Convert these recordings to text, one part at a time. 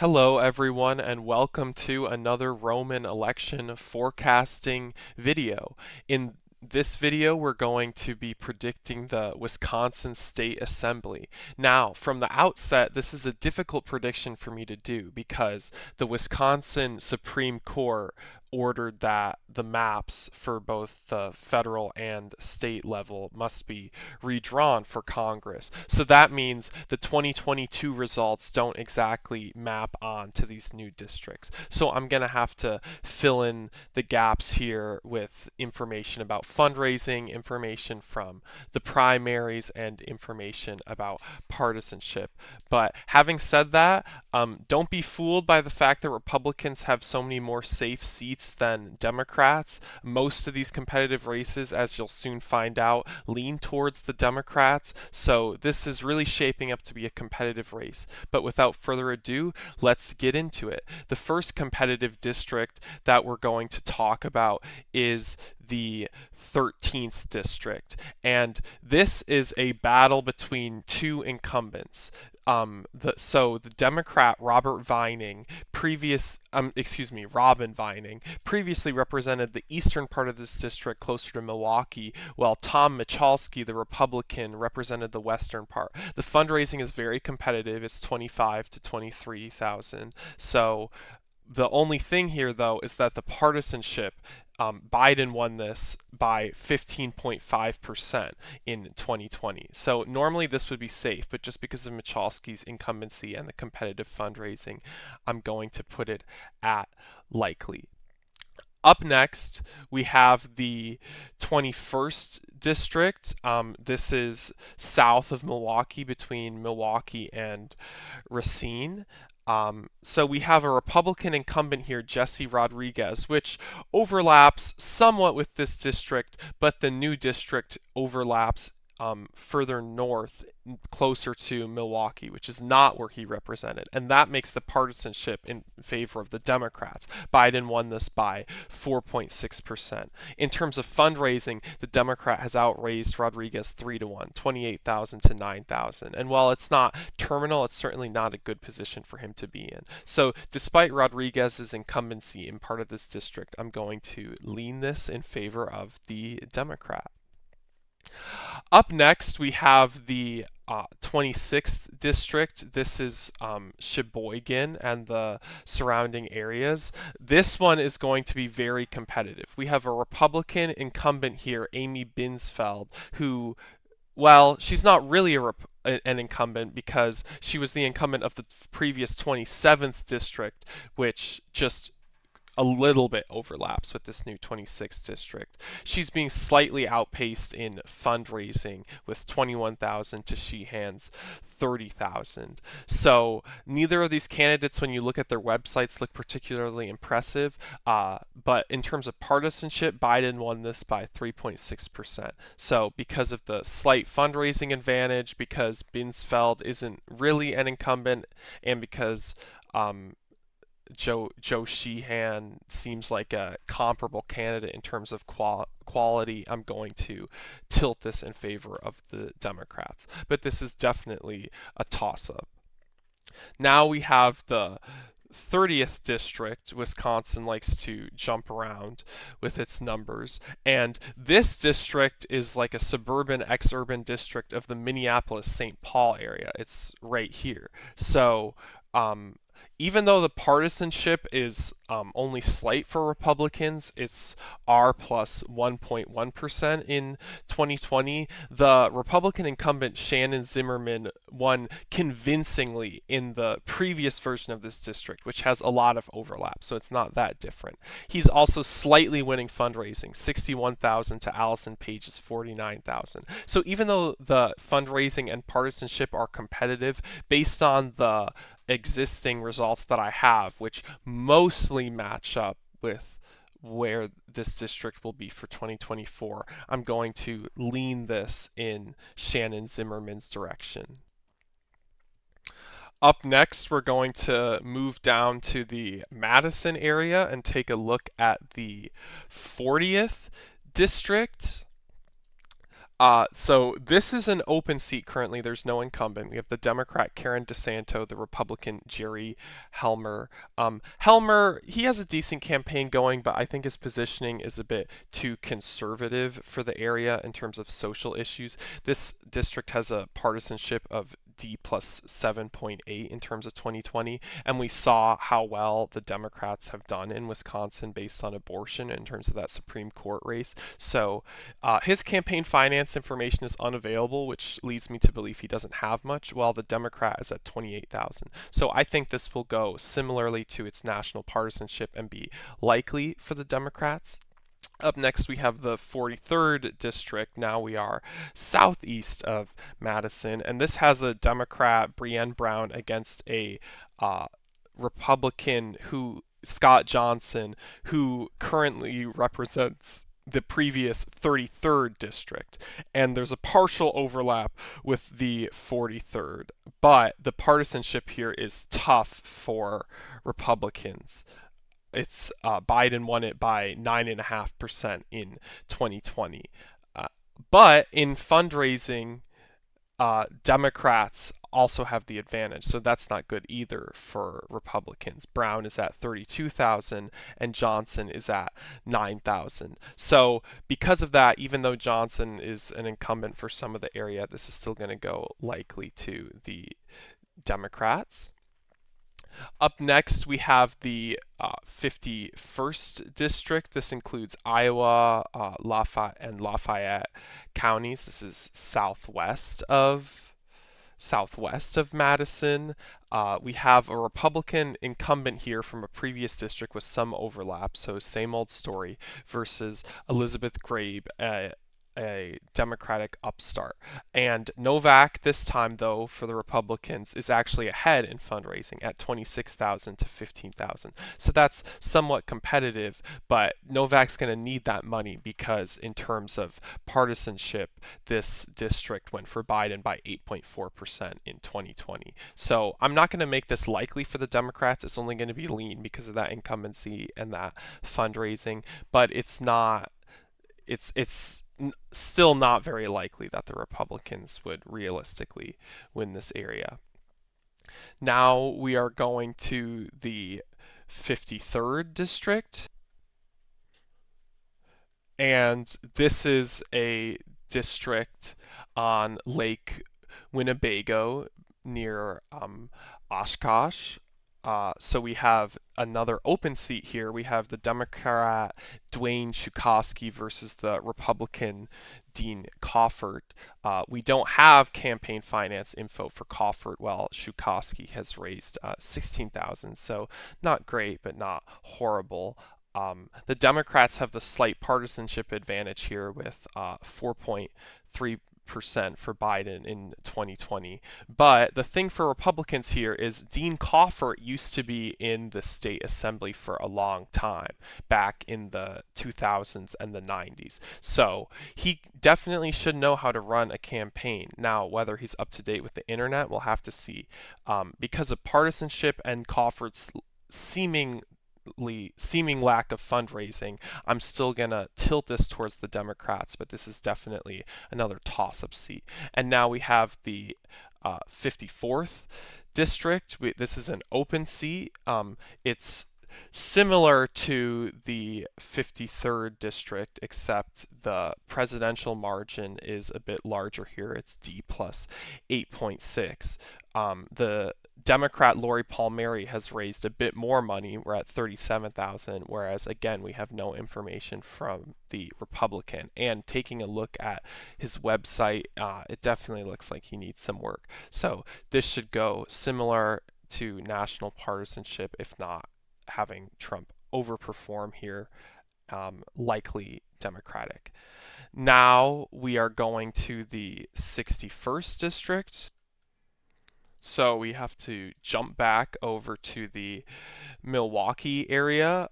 Hello, everyone, and welcome to another Roman election forecasting video. In this video, we're going to be predicting the Wisconsin State Assembly. Now, from the outset, this is a difficult prediction for me to do because the Wisconsin Supreme Court ordered that the maps for both the federal and state level must be redrawn for Congress. So that means the 2022 results don't exactly map on to these new districts. So I'm going to have to fill in the gaps here with information about fundraising, information from the primaries, and information about partisanship. But having said that, don't be fooled by the fact that Republicans have so many more safe seats than Democrats. Most of these competitive races, as you'll soon find out, lean towards the Democrats. So this is really shaping up to be a competitive race. But without further ado, let's get into it. The first competitive district that we're going to talk about is the 13th district, and this is a battle between two incumbents. The Democrat Robin Vining previously represented the eastern part of this district closer to Milwaukee, while Tom Michalski, the Republican, represented the western part. The fundraising is very competitive. It's 25 to 23,000. So the only thing here, though, is that the partisanship, Biden won this by 15.5% in 2020. So normally this would be safe, but just because of Michalski's incumbency and the competitive fundraising, I'm going to put it at likely. Up next, we have the 21st district. This is south of Milwaukee, between Milwaukee and Racine. So we have a Republican incumbent here, Jesse Rodriguez, which overlaps somewhat with this district, but the new district overlaps further north, closer to Milwaukee, which is not where he represented. And that makes the partisanship in favor of the Democrats. Biden won this by 4.6%. In terms of fundraising, the Democrat has outraised Rodriguez 3-1, 28,000 to 9,000. And while it's not terminal, it's certainly not a good position for him to be in. So despite Rodriguez's incumbency in part of this district, I'm going to lean this in favor of the Democrat. Up next, we have the 26th district. This is Sheboygan and the surrounding areas. This one is going to be very competitive. We have a Republican incumbent here, Amy Binsfeld, who, well, she's not really an incumbent because she was the incumbent of the previous 27th district, which just a little bit overlaps with this new 26th district. She's being slightly outpaced in fundraising with 21,000 to Sheehan's 30,000. So neither of these candidates, when you look at their websites, look particularly impressive. But in terms of partisanship, Biden won this by 3.6%. So because of the slight fundraising advantage, because Binsfeld isn't really an incumbent, and because Joe Sheehan seems like a comparable candidate in terms of quality, I'm going to tilt this in favor of the Democrats. But this is definitely a toss-up. Now we have the 30th district. Wisconsin likes to jump around with its numbers, and this district is like a suburban exurban district of the Minneapolis-St. Paul area. It's right here. So even though the partisanship is only slight for Republicans, it's R plus 1.1% in 2020, the Republican incumbent Shannon Zimmerman won convincingly in the previous version of this district, which has a lot of overlap, so it's not that different. He's also slightly winning fundraising, 61,000 to Allison Page's 49,000. So even though the fundraising and partisanship are competitive, based on the existing results that I have, which mostly match up with where this district will be for 2024, I'm going to lean this in Shannon Zimmerman's direction. Up next, we're going to move down to the Madison area and take a look at the 40th district. So this is an open seat currently. There's no incumbent. We have the Democrat Karen DeSanto, the Republican Jerry Helmer. Helmer, he has a decent campaign going, but I think his positioning is a bit too conservative for the area in terms of social issues. This district has a partisanship of D plus 7.8 in terms of 2020, and we saw how well the Democrats have done in Wisconsin based on abortion in terms of that Supreme Court race. So his campaign finance information is unavailable, which leads me to believe he doesn't have much, while the Democrat is at 28,000. So I think this will go similarly to its national partisanship and be likely for the Democrats. Up next, we have the 43rd district. Now we are southeast of Madison, and this has a Democrat, Brienne Brown, against a Republican Scott Johnson, who currently represents the previous 33rd district, and there's a partial overlap with the 43rd, but the partisanship here is tough for Republicans. It's Biden won it by 9.5% in 2020. Uh, but in fundraising, Democrats also have the advantage, so that's not good either for Republicans. Brown is at 32,000 and Johnson is at 9,000. So because of that, even though Johnson is an incumbent for some of the area, this is still going to go likely to the Democrats. Up next, we have the 51st district. This includes Iowa, Lafayette counties. This is southwest of Madison. We have a Republican incumbent here from a previous district with some overlap, so same old story, versus Elizabeth Grabe, a Democratic upstart. And Novak this time, though, for the Republicans, is actually ahead in fundraising at 26,000 to 15,000. So that's somewhat competitive, but Novak's going to need that money because in terms of partisanship, this district went for Biden by 8.4% in 2020. So I'm not going to make this likely for the Democrats. It's only going to be lean because of that incumbency and that fundraising, but it's still not very likely that the Republicans would realistically win this area. Now we are going to the 53rd district, and this is a district on Lake Winnebago near Oshkosh. So we have another open seat here. We have the Democrat Dwayne Chukosky versus the Republican Dean Coffert. We don't have campaign finance info for Coffert, while Chukosky has raised 16,000. So not great, but not horrible. The Democrats have the slight partisanship advantage here with 4.3% for Biden in 2020. But the thing for Republicans here is Dean Coffert used to be in the state assembly for a long time, back in the 2000s and the 90s. So he definitely should know how to run a campaign. Now, whether he's up to date with the internet, we'll have to see. Because of partisanship and Coffert's seeming lack of fundraising, I'm still gonna tilt this towards the Democrats, but this is definitely another toss-up seat. And now we have the 54th district. This is an open seat. It's similar to the 53rd district, except the presidential margin is a bit larger here. It's D plus 8.6. The Democrat Lori Palmieri has raised a bit more money. We're at 37,000, whereas again we have no information from the Republican. And taking a look at his website, it definitely looks like he needs some work. So this should go similar to national partisanship, if not having Trump overperform here, likely Democratic. Now we are going to the 61st district. So we have to jump back over to the Milwaukee area.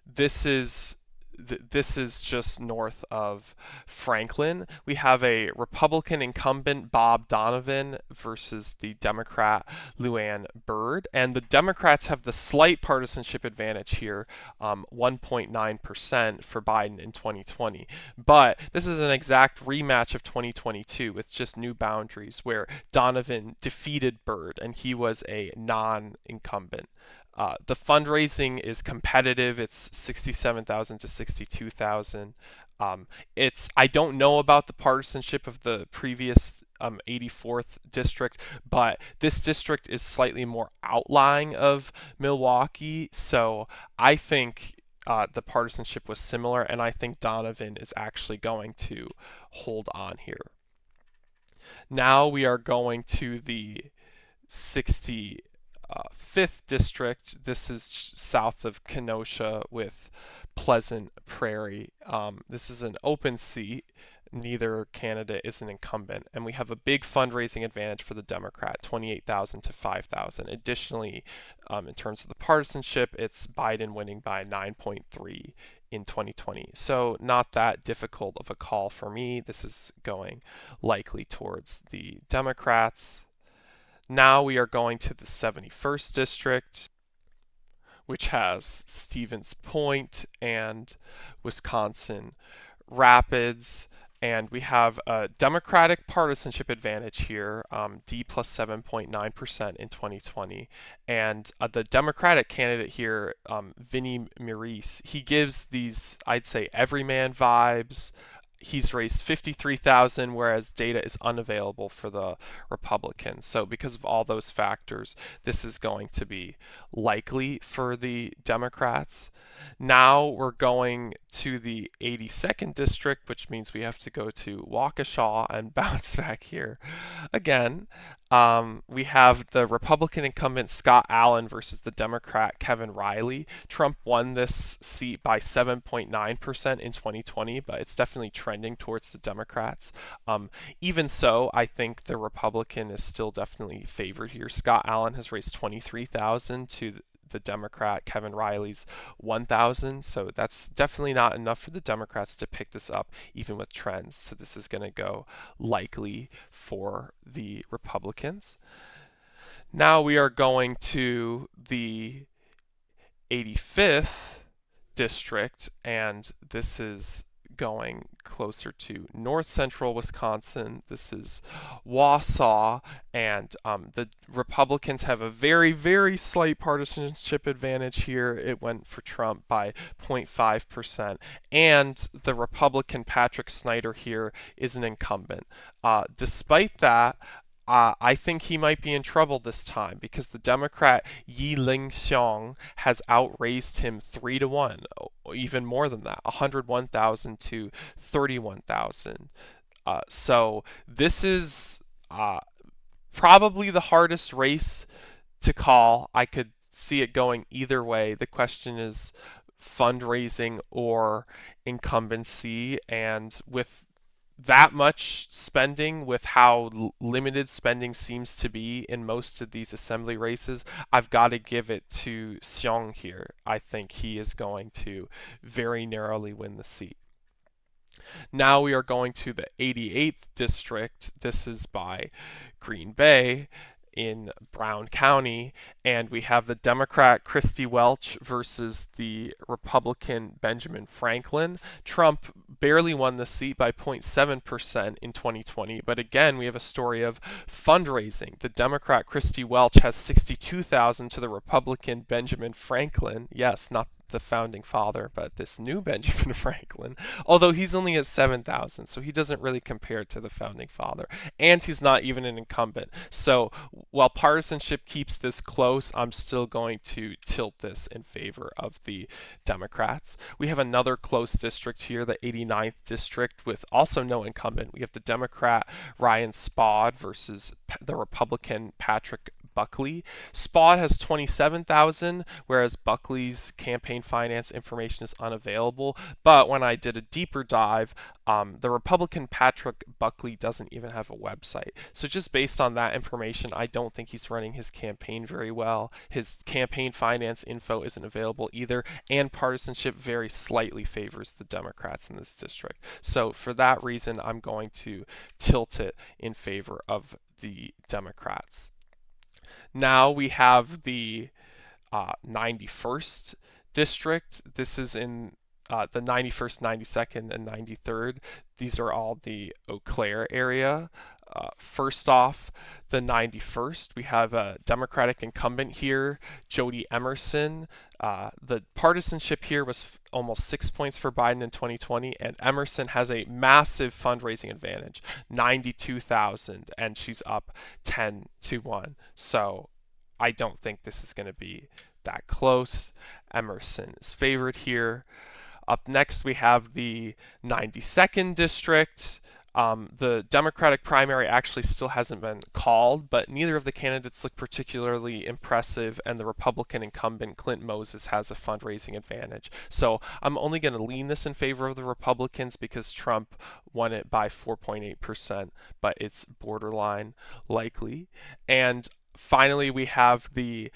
This is this is just north of Franklin. We have a Republican incumbent, Bob Donovan, versus the Democrat, Luann Byrd. And the Democrats have the slight partisanship advantage here, 1.9% for Biden in 2020. But this is an exact rematch of 2022 with just new boundaries where Donovan defeated Byrd and he was a non incumbent. The fundraising is competitive. It's 67,000 to 62,000. I don't know about the partisanship of the previous 84th district, but this district is slightly more outlying of Milwaukee, so I think the partisanship was similar, and I think Donovan is actually going to hold on here. Now we are going to the 65th district. This is south of Kenosha with Pleasant Prairie. This is an open seat. Neither candidate is an incumbent, and we have a big fundraising advantage for the Democrat, 28,000 to 5,000. Additionally, in terms of the partisanship, it's Biden winning by 9.3 in 2020. So not that difficult of a call for me. This is going likely towards the Democrats. Now we are going to the 71st district, which has Stevens Point and Wisconsin Rapids. And we have a Democratic partisanship advantage here, D plus 7.9% in 2020. And the Democratic candidate here, Vinnie Maurice, he gives these, I'd say, everyman vibes. He's raised 53,000, whereas data is unavailable for the Republicans. So because of all those factors, this is going to be likely for the Democrats. Now we're going to the 82nd district, which means we have to go to Waukesha and bounce back here again. We have the Republican incumbent Scott Allen versus the Democrat Kevin Riley. Trump won this seat by 7.9% in 2020, but it's definitely trending towards the Democrats. Even so, I think the Republican is still definitely favored here. Scott Allen has raised 23,000 to the Democrat Kevin Riley's 1,000, so that's definitely not enough for the Democrats to pick this up even with trends. So this is going to go likely for the Republicans. Now we are going to the 85th district, and this is going closer to north central Wisconsin. This is Wausau, and the Republicans have a very, very slight partisanship advantage here. It went for Trump by 0.5%, and the Republican Patrick Snyder here is an incumbent. Despite that, I think he might be in trouble this time because the Democrat Yi Ling Xiong has outraised him 3-1, even more than that, 101,000 to 31,000. So this is probably the hardest race to call. I could see it going either way. The question is fundraising or incumbency, and with that much spending, with how limited spending seems to be in most of these assembly races, I've got to give it to Xiong here. I think he is going to very narrowly win the seat. Now we are going to the 88th district. This is by Green Bay in Brown County, and we have the Democrat Christy Welch versus the Republican Benjamin Franklin. Trump barely won the seat by 0.7% in 2020, but again, we have a story of fundraising. The Democrat Christy Welch has 62,000 to the Republican Benjamin Franklin. Yes, not the founding father, but this new Benjamin Franklin, although he's only at 7,000, so he doesn't really compare to the founding father, and he's not even an incumbent. So while partisanship keeps this close, I'm still going to tilt this in favor of the Democrats. We have another close district here, the 89th district, with also no incumbent. We have the Democrat Ryan Spaude versus the Republican Patrick Buckley. Spaulding has 27,000, whereas Buckley's campaign finance information is unavailable. But when I did a deeper dive, the Republican Patrick Buckley doesn't even have a website. So just based on that information, I don't think he's running his campaign very well. His campaign finance info isn't available either, and partisanship very slightly favors the Democrats in this district. So for that reason, I'm going to tilt it in favor of the Democrats. Now we have the 91st district. This is in the 91st, 92nd, and 93rd. These are all the Eau Claire area. First off, the 91st, we have a Democratic incumbent here, Jody Emerson. The partisanship here was almost 6 points for Biden in 2020, and Emerson has a massive fundraising advantage, 92,000, and she's up 10-1. So I don't think this is going to be that close. Emerson is favored here. Up next, we have the 92nd district. The Democratic primary actually still hasn't been called, but neither of the candidates look particularly impressive, and the Republican incumbent, Clint Moses, has a fundraising advantage. So I'm only going to lean this in favor of the Republicans because Trump won it by 4.8%, but it's borderline likely. And finally, we have the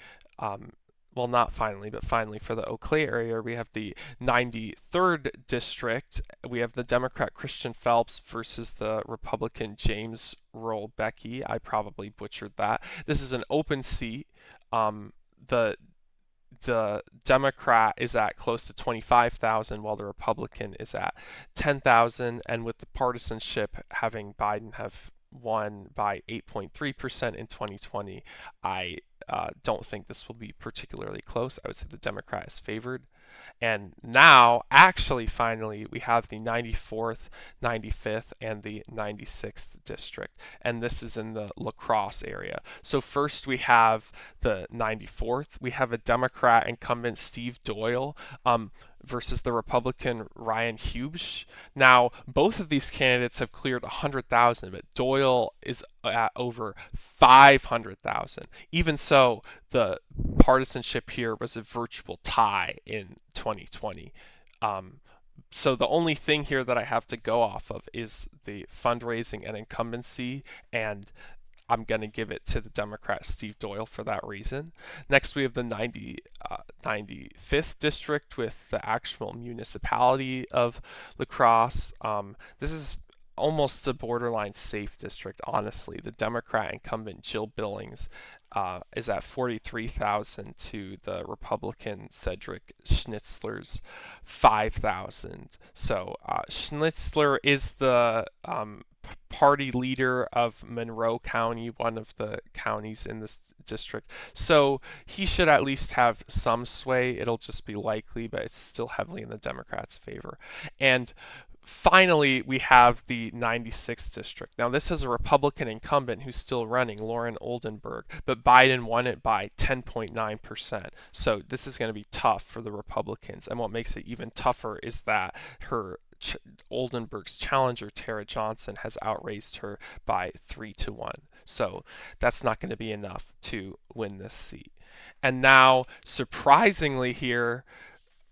well, not finally, but finally for the Eau Claire area, we have the 93rd district. We have the Democrat Christian Phelps versus the Republican James Rollbecky. I probably butchered that. This is an open seat. The Democrat is at close to 25,000, while the Republican is at 10,000, and with the partisanship having Biden have won by 8.3% in 2020, I don't think this will be particularly close. I would say the Democrat is favored. And now, actually, finally, we have the 94th, 95th, and the 96th district. And this is in the La Crosse area. So first we have the 94th. We have a Democrat incumbent, Steve Doyle, versus the Republican Ryan Hughes. Now, both of these candidates have cleared 100,000, but Doyle is at over 500,000. Even so, the partisanship here was a virtual tie in 2020. So the only thing here that I have to go off of is the fundraising and incumbency, and I'm going to give it to the Democrat Steve Doyle for that reason. Next, we have the 95th district with the actual municipality of La Crosse. This is almost a borderline safe district, honestly. The Democrat incumbent Jill Billings is at 43,000 to the Republican Cedric Schnitzler's 5,000. So Schnitzler is the party leader of Monroe County, one of the counties in this district. So he should at least have some sway. It'll just be likely, but it's still heavily in the Democrats' favor. And finally, we have the 96th district. Now, this is a Republican incumbent who's still running, Lauren Oldenburg, but Biden won it by 10.9%. So this is going to be tough for the Republicans. And what makes it even tougher is that Oldenburg's challenger, Tara Johnson, has outraised her by 3-1. So that's not going to be enough to win this seat. And now, surprisingly here,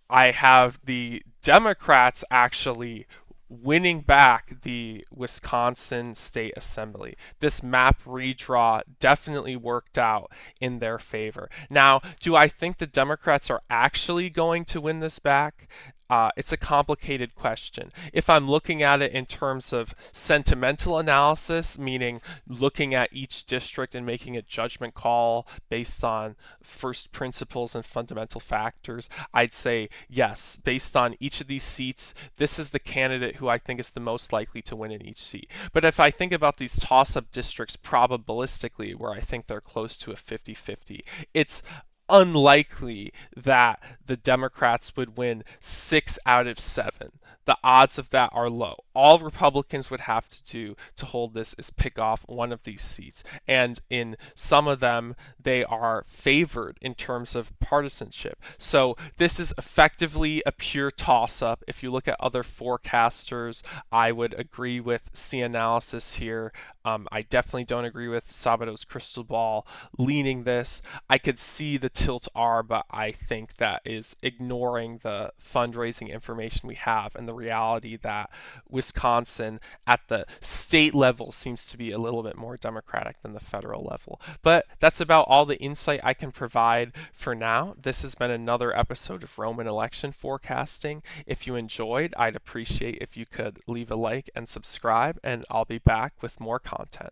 I have the Democrats actually winning back the Wisconsin State Assembly. This map redraw definitely worked out in their favor. Now, do I think the Democrats are actually going to win this back? It's a complicated question. If I'm looking at it in terms of sentimental analysis, meaning looking at each district and making a judgment call based on first principles and fundamental factors, I'd say yes, based on each of these seats, this is the candidate who I think is the most likely to win in each seat. But if I think about these toss-up districts probabilistically, where I think they're close to a 50-50, it's unlikely that the Democrats would win 6 out of 7. The odds of that are low. All Republicans would have to do to hold this is pick off one of these seats. And in some of them, they are favored in terms of partisanship. So this is effectively a pure toss up. If you look at other forecasters, I would agree with C analysis here. I definitely don't agree with Sabato's crystal ball leaning this. I could see the tilt R, but I think that is ignoring the fundraising information we have and the reality that Wisconsin at the state level seems to be a little bit more Democratic than the federal level. But that's about all the insight I can provide for now. This has been another episode of Roman election forecasting. If you enjoyed, I'd appreciate if you could leave a like and subscribe, and I'll be back with more content.